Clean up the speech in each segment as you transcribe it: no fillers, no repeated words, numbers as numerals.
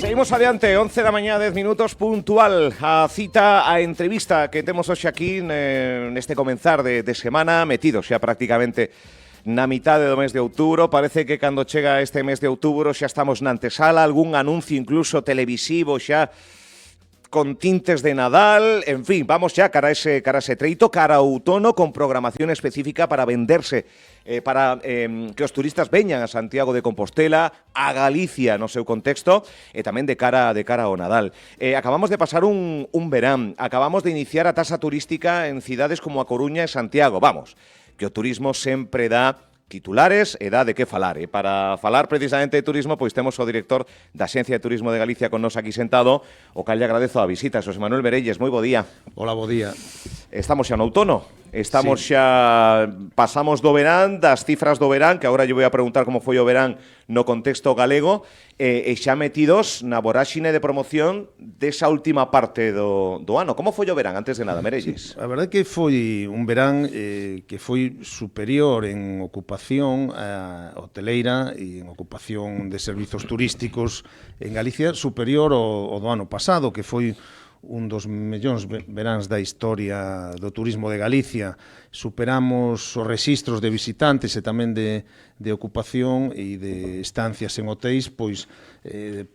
Seguimos adiante, 11 da mañá, 10 minutos, puntual a cita, a entrevista que temos hoxe aquí neste comenzar de semana, metidos xa prácticamente na mitade do mes de outubro. Parece que cando chega este mes de outubro xa estamos na antesala, algún anuncio incluso televisivo xa con tintes de Nadal, en fin, vamos xa cara a ese treito, cara ao outono, con programación específica para venderse, para que os turistas veñan a Santiago de Compostela, a Galicia no seu contexto, e tamén de cara ao Nadal. Acabamos de pasar un verán, acabamos de iniciar a tasa turística en cidades como A Coruña e Santiago. Vamos, que o turismo sempre dá titulares e dá de que falar. E para falar precisamente de turismo, pois temos o director da Axencia de Turismo de Galicia con nos aquí sentado, o cal lle agradezo a visita, Xosé Manuel Verelles. Moi bo día. Hola, bo día. Estamos xa no outono. Estamos xa, pasamos do verán, das cifras do verán, que agora lle vou a preguntar como foi o verán no contexto galego, e xa metidos na voráxine de promoción desa última parte do ano. Como foi o verán, antes de nada, Merelles? Sí, a verdade que foi un verán que foi superior en ocupación hoteleira e en ocupación de servizos turísticos en Galicia, superior ao do ano pasado, que foi un dos mellóns veráns da historia do turismo de Galicia. Superamos os rexistros de visitantes e tamén de ocupación e de estancias en hotéis, pois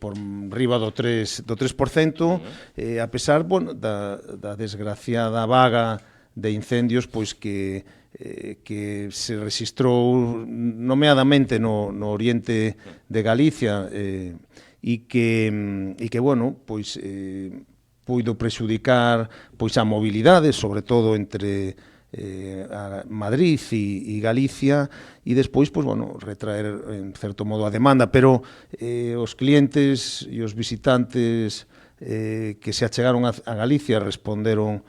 por riba do 3%, a pesar da desgraciada vaga de incendios pois que se rexistrou nomeadamente no oriente de Galicia e que bueno, pois puido prexudicar pois a mobilidade, sobre todo entre a Madrid e Galicia, e despois, pois, bueno, retraer en certo modo a demanda, pero os clientes e os visitantes que se achegaron a Galicia responderon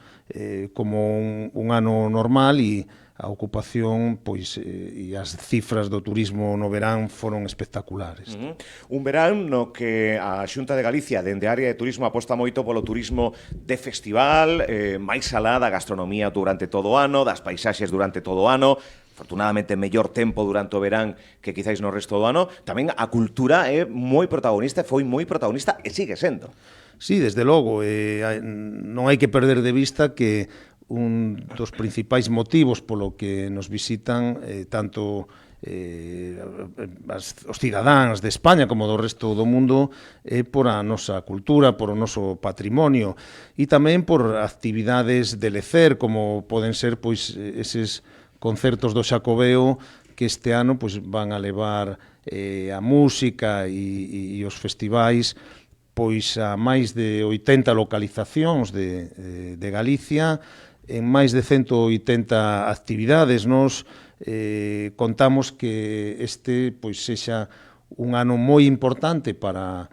como un ano normal, e a ocupación pois e as cifras do turismo no verán foron espectaculares. Un verán no que a Xunta de Galicia, dende a área de turismo, aposta moito polo turismo de festival, máis alá da gastronomía durante todo o ano, das paisaxes durante todo o ano, afortunadamente mellor tempo durante o verán que quizáis no resto do ano. Tamén a cultura é moi protagonista, foi moi protagonista e sigue sendo. Sí, desde logo, non hai que perder de vista que un dos principais motivos polo que nos visitan tanto os cidadáns de España como do resto do mundo é por a nosa cultura, por o noso patrimonio e tamén por actividades de lecer, como poden ser pois eses concertos do Xacobeo que este ano pois van a levar a música e os festivais pois a máis de 80 localizacións de Galicia, en máis de 180 actividades. Nos contamos que este pois sexa un ano moi importante para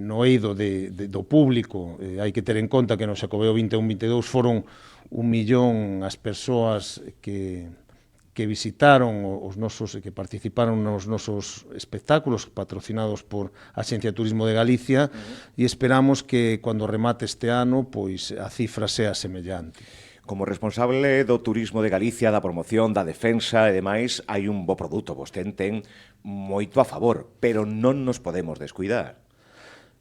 no eido do público. Hai que ter en conta que no Xacobeo 21-22 foron 1 millón as persoas que visitaron os nosos e que participaron nos nosos espectáculos patrocinados por a Axencia de Turismo de Galicia, e esperamos que cando remate este ano pois a cifra sea semellante. Como responsable do turismo de Galicia, da promoción, da defensa e demais, hai un bo produto, vostede ten moito a favor, pero non nos podemos descuidar.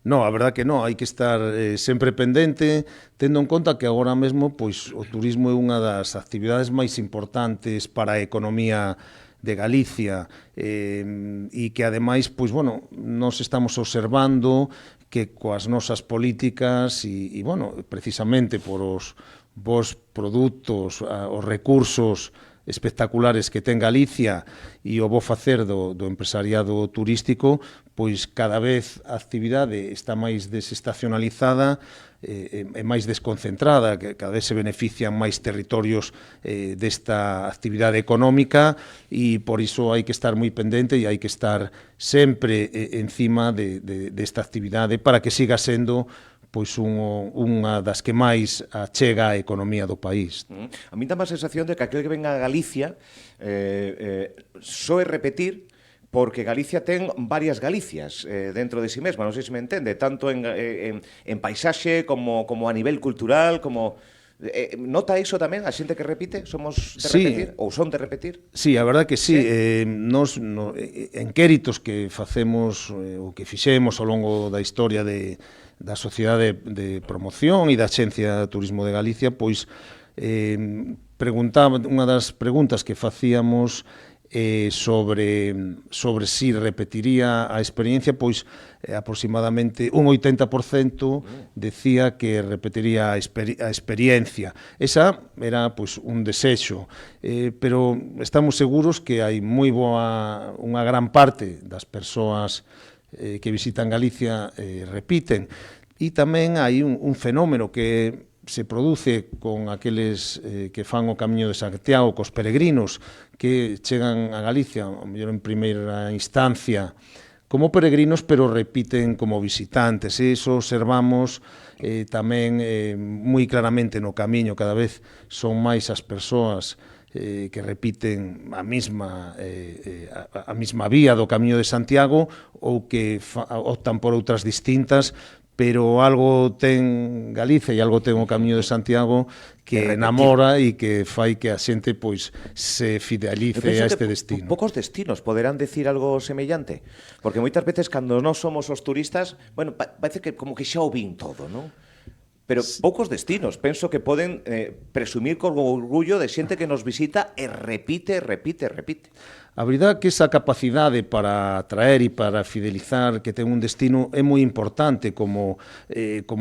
Non, a verdad que non, hai que estar sempre pendente, tendo en conta que agora mesmo pois o turismo é unha das actividades máis importantes para a economía de Galicia e que ademais, pois bueno, nos estamos observando que coas nosas políticas e bueno, precisamente por os bons produtos, os recursos espectaculares que ten Galicia e o bo facer do empresariado turístico, pois cada vez a actividade está máis desestacionalizada e máis desconcentrada, que cada vez se benefician máis territorios desta actividade económica, e por iso hai que estar moi pendente e hai que estar sempre encima desta actividade para que siga sendo pois unha das que máis achega a economía do país. A mí dá a sensación de que aquel que venga a Galicia soe repetir, porque Galicia ten varias Galicias dentro de si mesma, non sei se me entende, tanto en paisaxe como a nivel cultural, como Nota iso tamén a xente que repite? Somos de repetir? Ou son de repetir? Sí, a verdad que sí. Nos enquéritos que facemos ou que fixemos ao longo da historia da Sociedade de Promoción e da Axencia de Turismo de Galicia, pois preguntaba, unha das preguntas que facíamos sobre si repetiría a experiencia, pois aproximadamente un 80% decía que repetiría a experiencia. Esa era pois un desexo, pero estamos seguros que hai unha gran parte das persoas que visitan Galicia repiten, e tamén hai un fenómeno que se produce con aqueles que fan o Camiño de Santiago, cos peregrinos que chegan a Galicia, ao mellor en primeira instancia, como peregrinos, pero repiten como visitantes. E iso observamos tamén moi claramente no Camiño. Cada vez son máis as persoas que repiten a mesma vía do Camiño de Santiago ou que optan por outras distintas, pero algo ten Galicia e algo ten o Camiño de Santiago que enamora e que fai que a xente pois se fidelice a este destino. Poucos destinos poderán decir algo semellante, porque moitas veces cando nós somos os turistas, bueno, parece que como que xa o vin todo, non? Pero poucos destinos, penso que poden presumir con orgullo de xente que nos visita e repite. A verdade que esa capacidade para atraer e para fidelizar que ten un destino é moi importante como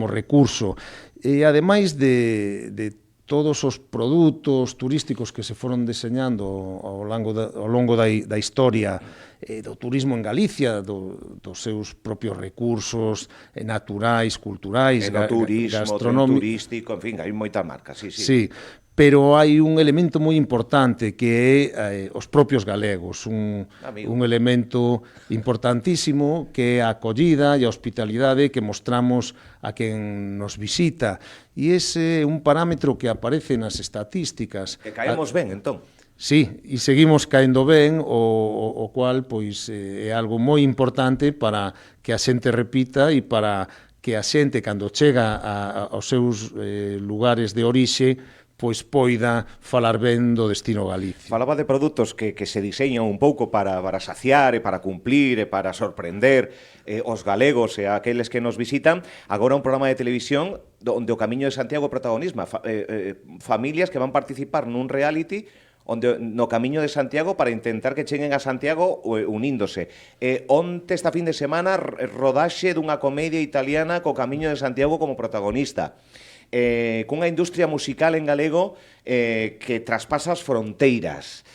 recurso. E ademais de todos os produtos turísticos que se foron deseñando ao longo da historia do turismo en Galicia, dos seus propios recursos naturais, culturais, gastronómicos, turístico, en fin, hai moitas marcas, sí. Pero hai un elemento moi importante que é os propios galegos, un elemento importantísimo que é a acollida e a hospitalidade que mostramos a quen nos visita, e ese é un parámetro que aparece nas estatísticas. Que caemos ben, entón. Sí, e seguimos caendo ben, o cual pois é algo moi importante para que a xente repita e para que a xente, cando chega aos seus lugares de orixe, pois poida falar ben do destino Galicia. Falaba de produtos que se diseñan un pouco para saciar e para cumplir e para sorprender os galegos e aqueles que nos visitan. Agora un programa de televisión onde o Camiño de Santiago protagonismo, familias que van participar nun reality onde no Camiño de Santiago para intentar que cheguen a Santiago uníndose. Onte esta fin de semana rodaxe dunha comedia italiana co Camiño de Santiago como protagonista. Cunha industria musical en galego que traspasa as fronteiras,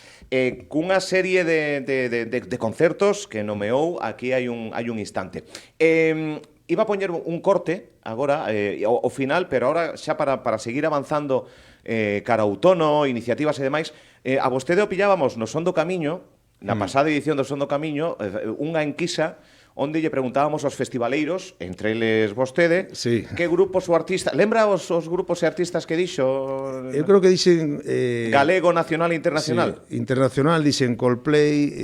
cunha serie de concertos que nomeou aquí hai un instante. Iba a poñer un corte agora, ao final, pero agora xa para seguir avanzando cara ao outono, iniciativas e demais. A vostede o pillábamos no Son do Camiño, na pasada edición do Son do Camiño, unha enquisa onde lle preguntábamos aos festivaleiros, entre eles vostede, que grupos ou artistas... Lembra os grupos e artistas que dixo? Eu creo que dixen... Galego, nacional e internacional. Sí, internacional, dixen Coldplay,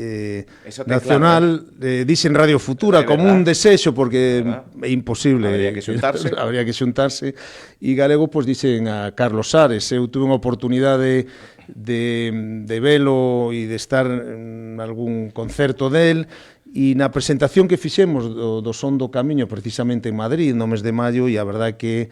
nacional, dixen Radio Futura, como un desexo, porque é imposible. Habría que xuntarse. Habría que xuntarse. E galego, pois, dixen a Carlos Ares. Eu tuve unha oportunidade de velo e de estar en algún concerto del, e na presentación que fixemos do Son do Camiño precisamente en Madrid no mes de maio, e a verdade que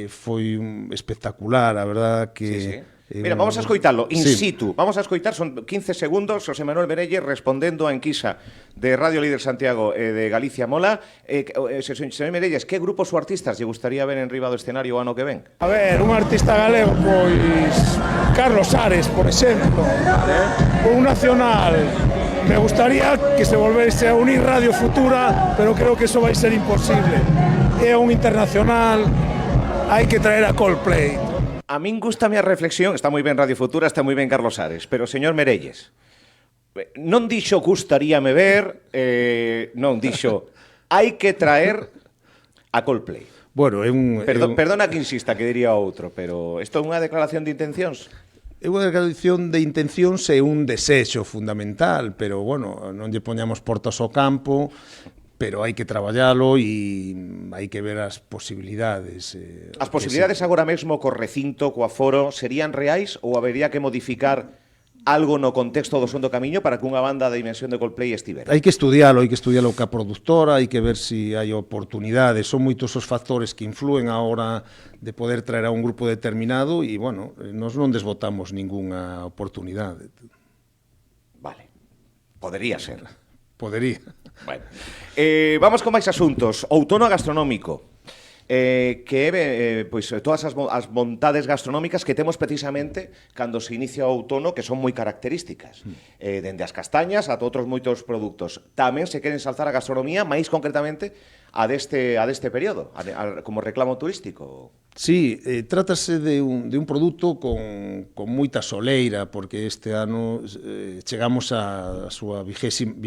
foi espectacular, a verdade que... Mira, vamos a escoitarlo in situ. Vamos a escoitar, son 15 segundos, José Manuel Merelle respondendo a enquisa de Radio Líder Santiago e de Galicia Mola. Señor Merelles, que grupos ou artistas lle gustaría ver en riba do escenario o ano que ven? A ver, un artista galego, pois Carlos Ares, por exemplo, un nacional. Me gustaría que se volvese a unir Radio Futura, pero creo que eso vai ser imposible. É un internacional, hai que traer a Coldplay. A min gustame a reflexión, está moi ben Radio Futura, está moi ben Carlos Ares, pero señor Merelles, non dixo gustaríame ver, non dixo hai que traer a Coldplay. Bueno, Perdona que insista, que diría outro, pero isto é unha declaración de intencións? É unha declaración de intencións e un desexo fundamental, pero, bueno, non lle poñamos portas ao campo, pero hai que traballalo e hai que ver as posibilidades. As posibilidades agora mesmo co recinto, co aforo, serían reais ou habería que modificar algo no contexto do Son do Camiño para que unha banda de dimensión de Coldplay estivera? Hai que estudialo ca produtora, hai que ver se hai oportunidades. Son moitos os factores que influen a hora de poder traer a un grupo determinado e, bueno, nós non desbotamos ningunha oportunidade. Vale, podería ser. Podería. Bueno, vamos con máis asuntos. Outono gastronómico, que é pois, todas as vontades gastronómicas que temos precisamente cando se inicia o outono, que son moi características. Dende as castañas a outros moitos produtos. Tamén se quere ensalzar a gastronomía, máis concretamente a deste período, como reclamo turístico. Sí, trátase de un produto con moita soleira, porque este ano chegamos á súa 20ª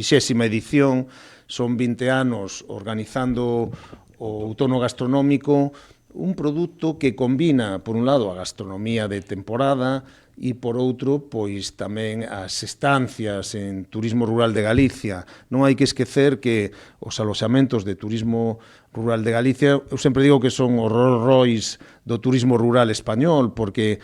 edición, son 20 anos organizando o outono gastronómico, un produto que combina, por un lado, a gastronomía de temporada e, por outro, pois tamén as estancias en turismo rural de Galicia. Non hai que esquecer que os aloxamentos de turismo rural de Galicia, eu sempre digo que son os Rolls Royce do turismo rural español, porque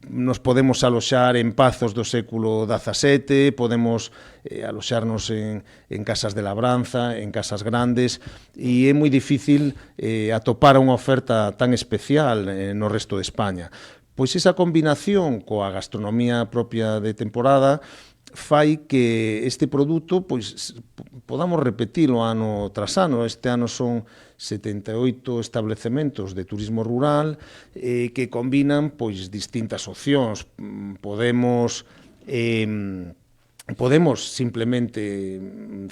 nos podemos aloxar en pazos do século XVII, podemos aloxarnos en casas de labranza, en casas grandes, e é moi difícil atopar unha oferta tan especial no resto de España. Pois esa combinación coa gastronomía propia de temporada fai que este produto pois podamos repetilo ano tras ano. Este ano son 78 establecementos de turismo rural que combinan pois distintas opcións. Podemos simplemente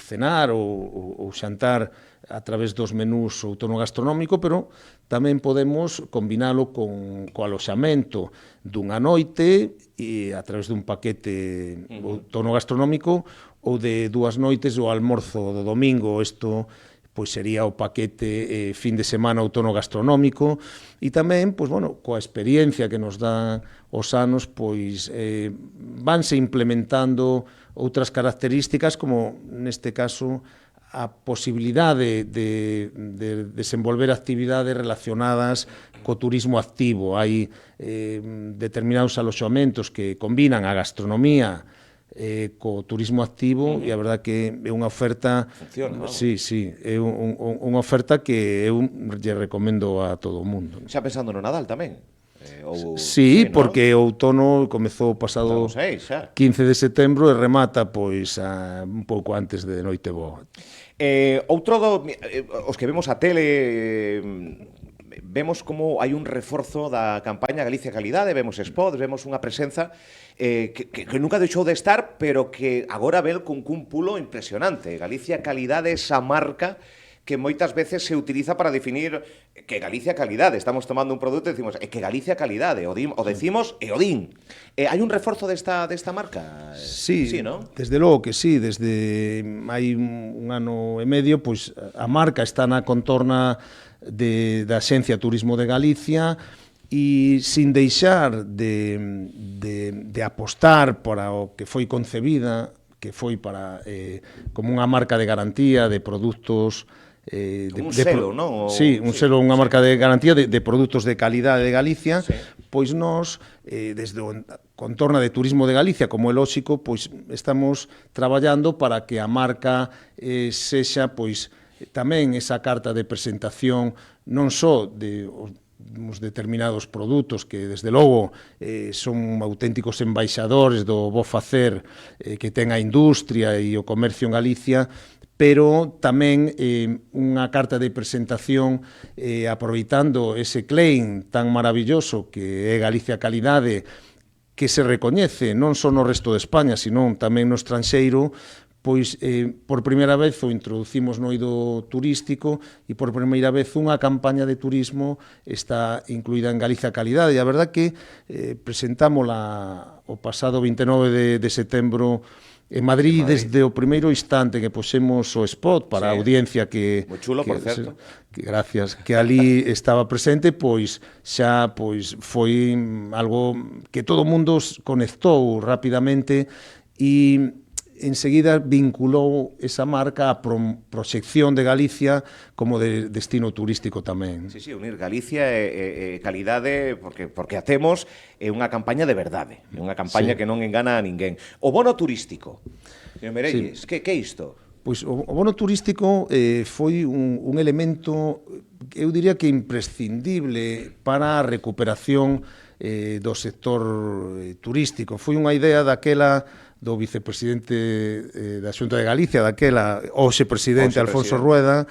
cenar ou xantar a través dos menús outono gastronómico, pero tamén podemos combinalo co aloxamento dunha noite e a través dun paquete outono gastronómico ou de 2 noites o almorzo do domingo. Isto pois sería o paquete fin de semana outono gastronómico e tamén, pois, bueno, coa experiencia que nos dan os anos, pois vanse implementando outras características, como neste caso a posibilidade de desenvolver actividades relacionadas co turismo activo. Hai determinados aloxamentos que combinan a gastronomía co turismo activo e a verdad que é unha oferta. Funciona, non? Sí, é unha oferta que eu lle recomendo a todo o mundo. Xa pensando no Nadal tamén. Sí, porque o outono comezou o pasado 15 de setembro e remata pois un pouco antes de Noiteboa. Os que vemos a tele vemos como hai un reforzo da campaña Galicia Calidade, vemos spots, vemos unha presenza que nunca deixou de estar, pero que agora ven cun pulo impresionante. Galicia Calidade, esa marca que moitas veces se utiliza para definir que Galicia Calidade. Estamos tomando un produto e decimos que Galicia Calidade, o decimos e o din. Hai un reforzo desta marca? Sí, ¿no? Desde logo que sí. Desde hai un ano e medio, pois a marca está na contorna da Axencia Turismo de Galicia e sin deixar de apostar para o que foi concebida, que foi para como unha marca de garantía de produtos un selo, non? Sí, un selo, unha marca de garantía de produtos de calidade de Galicia. Sí. Pois nós, desde o contorna de Turismo de Galicia, como é lóxico, pois estamos traballando para que a marca sexa, pois, tamén esa carta de presentación non só de uns determinados produtos que, desde logo, son auténticos embaixadores do bo facer que ten a industria e o comercio en Galicia, pero tamén unha carta de presentación aproveitando ese claim tan maravilloso que é Galicia Calidade, que se recoñece non só no resto de España, sino tamén no estranxeiro, pois por primeira vez o introducimos no eido turístico e por primeira vez unha campaña de turismo está incluída en Galicia Calidade. E a verdad que presentámola o pasado 29 de setembro en Madrid, desde o primeiro instante que posemos o spot para a audiencia que... Moi chulo, por certo. Gracias, que ali estaba presente, pois xa foi algo que todo o mundo conectou rapidamente e enseguida vinculou esa marca á proxección de Galicia como de destino turístico tamén. Sí, unir Galicia e calidade, porque a temos, é unha campaña de verdade, é unha campaña que non engana a ninguén. O bono turístico, señor Merelles, que é isto? Pois o bono turístico foi un elemento, eu diría que imprescindible para a recuperación do sector turístico. Foi unha idea daquela do vicepresidente da Xunta de Galicia, daquela, hoxe presidente Alfonso Rueda,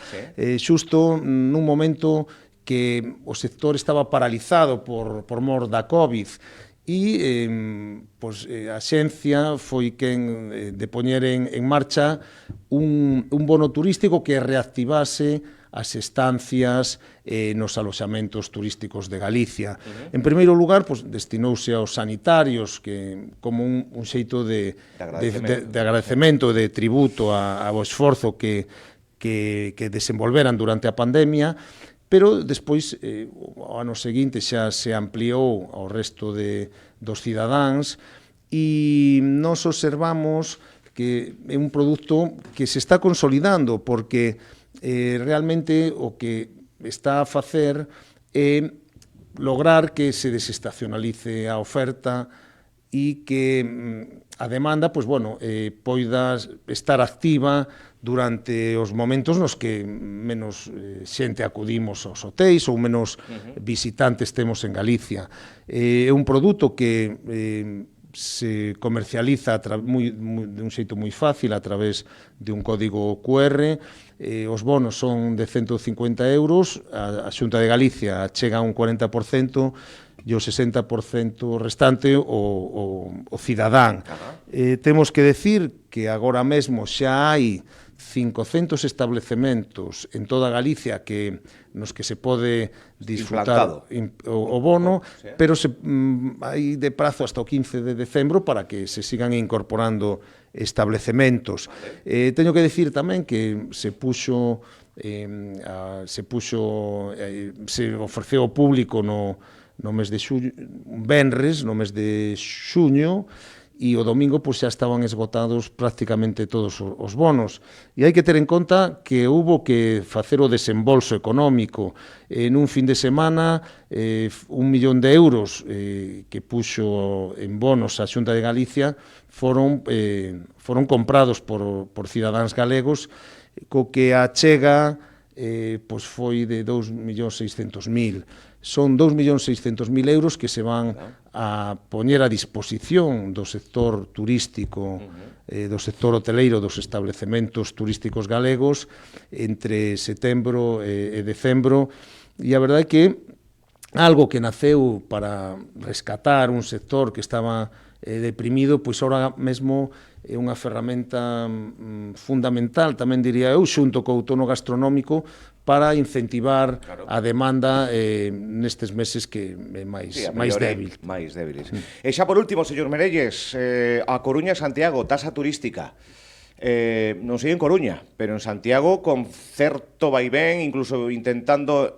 xusto nun momento que o sector estaba paralizado por mor da COVID e a xencia foi quen de poñer en marcha un bono turístico que reactivase as estancias nos aloxamentos turísticos de Galicia. En primeiro lugar, destinouse aos sanitarios como un xeito de agradecemento, de tributo ao esforzo que desenvolveran durante a pandemia, pero despois, o ano seguinte, xa se ampliou ao resto dos cidadáns e nos observamos que é un produto que se está consolidando porque realmente o que está a facer é lograr que se desestacionalice a oferta e que a demanda poida estar activa durante os momentos nos que menos xente acudimos aos hotéis ou menos visitantes temos en Galicia. É un produto que se comercializa de un xeito moi fácil a través de un código QR. Os bonos son de 150 euros, a Xunta de Galicia chega a un 40% e o 60% restante o cidadán. Temos que decir que agora mesmo xa hai 500 establecementos en toda Galicia nos que se pode disfrutar o bono, pero hai de prazo hasta o 15 de decembro para que se sigan incorporando establecementos. Teño que decir tamén que se ofreceu ao público no mes de xuño, venres, no mes de xuño, e o domingo xa estaban esgotados prácticamente todos os bonos. E hai que ter en conta que houbo que facer o desembolso económico. Nun fin de semana, 1 millón de euros que puxo en bonos a Xunta de Galicia foron comprados por cidadáns galegos, co que a chega foi de 2.600.000. Son 2.600.000 euros que se van a poñer a disposición do sector turístico, do sector hoteleiro, dos establecementos turísticos galegos entre setembro e decembro, e a verdade é que algo que naceu para rescatar un sector que estaba deprimido, pois ahora mesmo é unha ferramenta fundamental, tamén diría eu, xunto co outono gastronómico, para incentivar a demanda nestes meses que é máis débil. Máis débiles. E xa por último, señor Merelles, a Coruña e Santiago, tasa turística. Non sei en Coruña, pero en Santiago con certo vaivén, incluso metendo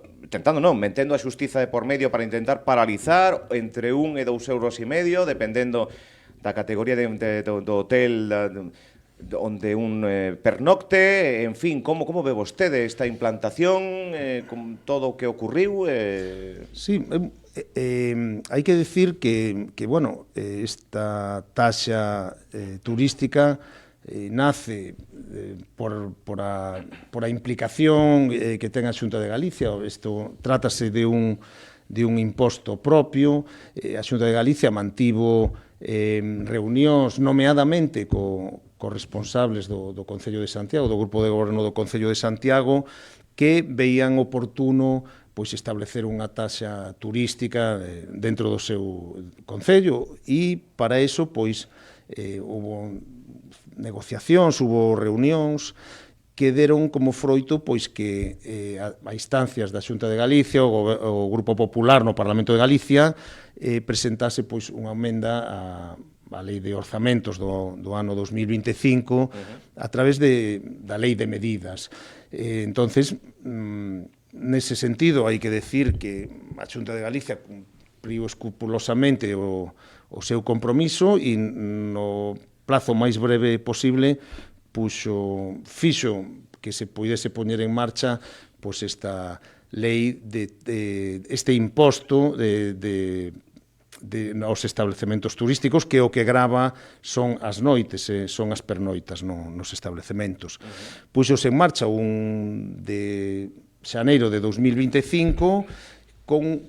a xustiza de por medio para intentar paralizar entre 1 e 2,5 euros, dependendo da categoría do hotel onde un pernocte, en fin, como ve vostede esta implantación, con todo o que ocurriu? Sí, hai que decir que esta taxa turística nace por a implicación que ten a Xunta de Galicia. Isto trátase de un imposto propio. A Xunta de Galicia mantivo reunións nomeadamente co responsables do Concello de Santiago, do Grupo de Goberno do Concello de Santiago, que veían oportuno establecer unha taxa turística dentro do seu concello, e para iso houbo negociacións, houbo reunións que deron como froito que a instancias da Xunta de Galicia, o Grupo Popular no Parlamento de Galicia, presentase unha emenda a Lei de Orzamentos do ano 2025 a través da Lei de Medidas. Entonces, nese sentido, hai que decir que a Xunta de Galicia cumpriu escrupulosamente o seu compromiso, e no plazo máis breve posible, fixo que se pudese poñer en marcha pois esta lei este imposto aos establecementos turísticos, que o que grava son as noites, son as pernoitas nos establecementos. Puxose en marcha un de xaneiro de 2025 con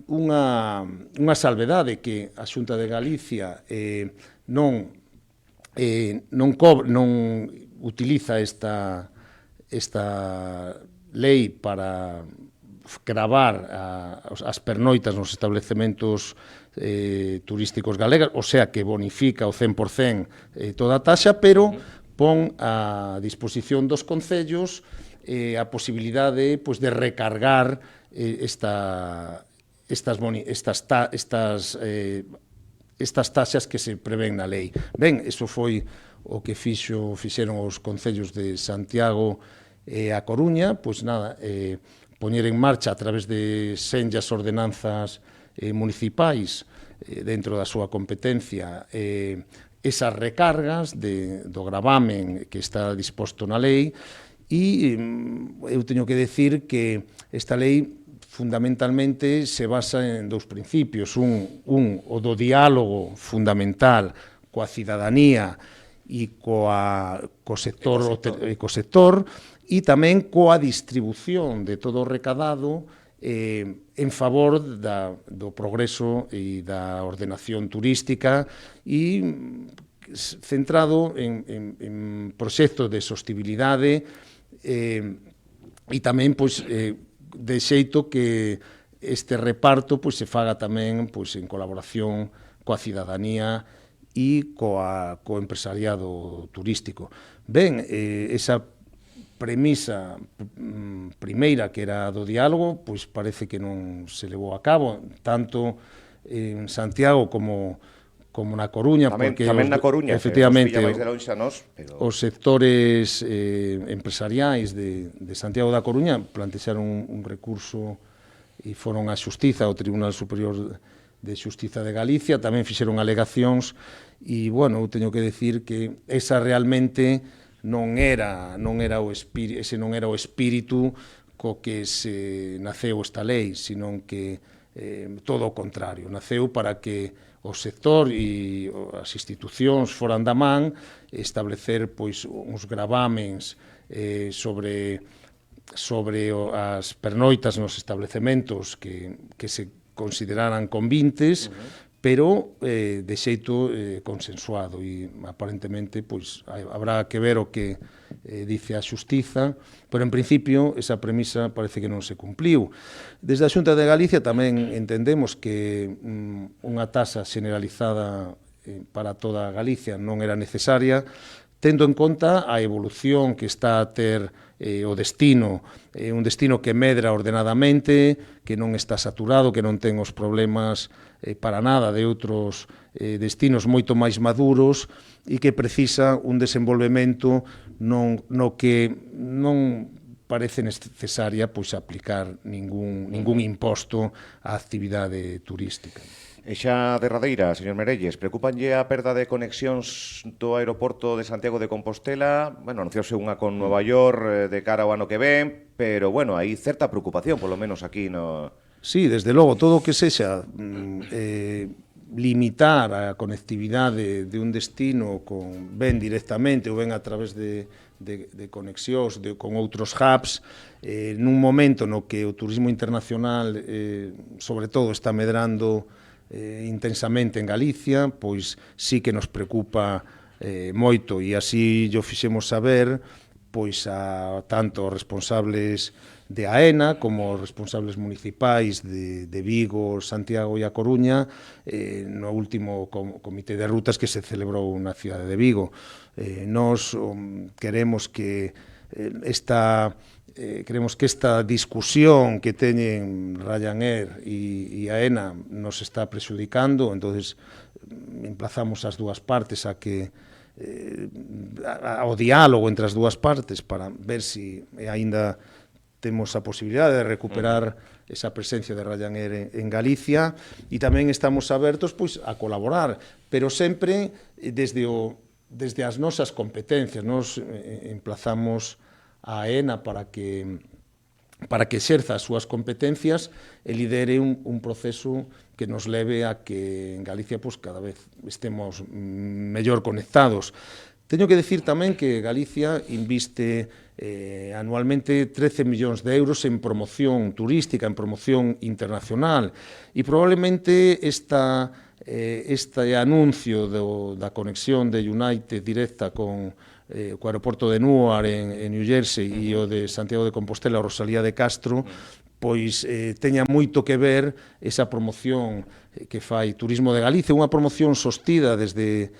unha salvedade, que a Xunta de Galicia non utiliza esta lei para gravar as pernoitas nos establecementos turísticos galegas, o sea que bonifica o 100% toda a taxa, pero pon a disposición dos concellos a posibilidade de recargar estas taxas que se prevén na lei. Ben, iso foi o que fixeron os concellos de Santiago e a Coruña, pois nada, poñer en marcha a través de senllas ordenanzas municipais dentro da súa competencia esas recargas do gravamen que está disposto na lei. E eu teño que decir que esta lei fundamentalmente se basa en dous principios, o do diálogo fundamental coa cidadanía e co sector, e tamén coa distribución de todo o recadado en favor do progreso e da ordenación turística, e centrado en proxectos de sostibilidade e tamén de xeito que este reparto se faga tamén en colaboración coa cidadanía e co empresariado turístico. Ben, esa premisa primeira, que era do diálogo, pois parece que non se levou a cabo, tanto en Santiago como na Coruña, porque tamén na Coruña, efectivamente, pero os sectores empresariais de Santiago da Coruña plantexaron un recurso e foron á Xustiza, ao Tribunal Superior de Xustiza de Galicia, tamén fixeron alegacións, e, bueno, eu teño que decir que esa realmente non era o espírito co que se naceu esta lei, senón que todo o contrario, naceu para que o sector e as institucións foran da man establecer uns gravámens sobre as pernoitas nos establecementos que se consideraran convintes, pero de xeito consensuado, e aparentemente habrá que ver o que dice a Xustiza, pero en principio esa premisa parece que non se cumpliu. Desde a Xunta de Galicia tamén entendemos que unha taxa generalizada para toda Galicia non era necesaria, tendo en conta a evolución que está a ter o destino, un destino que medra ordenadamente, que non está saturado, que non ten os problemas para nada de outros destinos moito máis maduros, e que precisa un desenvolvemento no que non parece necesaria aplicar ningún imposto á actividade turística. E xa derradeira, señor Merelles, preocupanlle a perda de conexións do aeroporto de Santiago de Compostela? Bueno, anunciouse unha con Nova York de cara ao ano que ven, pero, bueno, hai certa preocupación, polo menos aquí no... Sí, desde logo, todo o que sexa limitar a conectividade de un destino ben directamente ou ben a través de conexións con outros hubs, nun momento no que o turismo internacional, sobre todo, está medrando intensamente en Galicia, pois sí que nos preocupa moito, e así llo fixemos saber a tanto os responsables de AENA como os responsables municipais de Vigo, Santiago e A Coruña no último comité de rutas que se celebrou na cidade de Vigo. Nos queremos que esta discusión que teñen Ryanair e AENA nos está prexudicando, entonces emplazamos as dúas partes a que ao diálogo entre as dúas partes para ver se aínda temos a posibilidade de recuperar esa presencia de Ryanair en Galicia e tamén estamos abertos pois a colaborar, pero sempre desde as nosas competencias. Nos emplazamos a AENA para que exerza as súas competencias e lidere un proceso que nos leve a que en Galicia pois, cada vez estemos mellor conectados. Teño que decir tamén que Galicia inviste anualmente 13 millóns de euros en promoción turística, en promoción internacional, e probablemente este anuncio da conexión de United directa con o aeroporto de Newark en New Jersey e o de Santiago de Compostela, Rosalía de Castro, pois teña moito que ver esa promoción que fai Turismo de Galicia, unha promoción sostida desde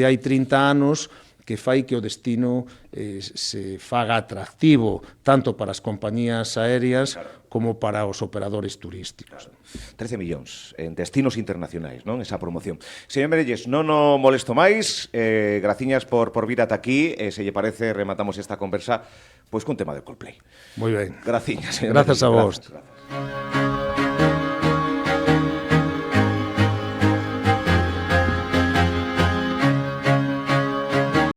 hai 30 anos, que fai que o destino se faga atractivo tanto para as compañías aéreas como para os operadores turísticos. 13 millóns en destinos internacionais, non? Esa promoción. Señor Merelles, non o molesto máis, graciñas por vir ata aquí, se lle parece, rematamos esta conversa pois cun tema de Coldplay. Moi ben. Graciñas, señor Grazas Merelles. a vos. Gracias.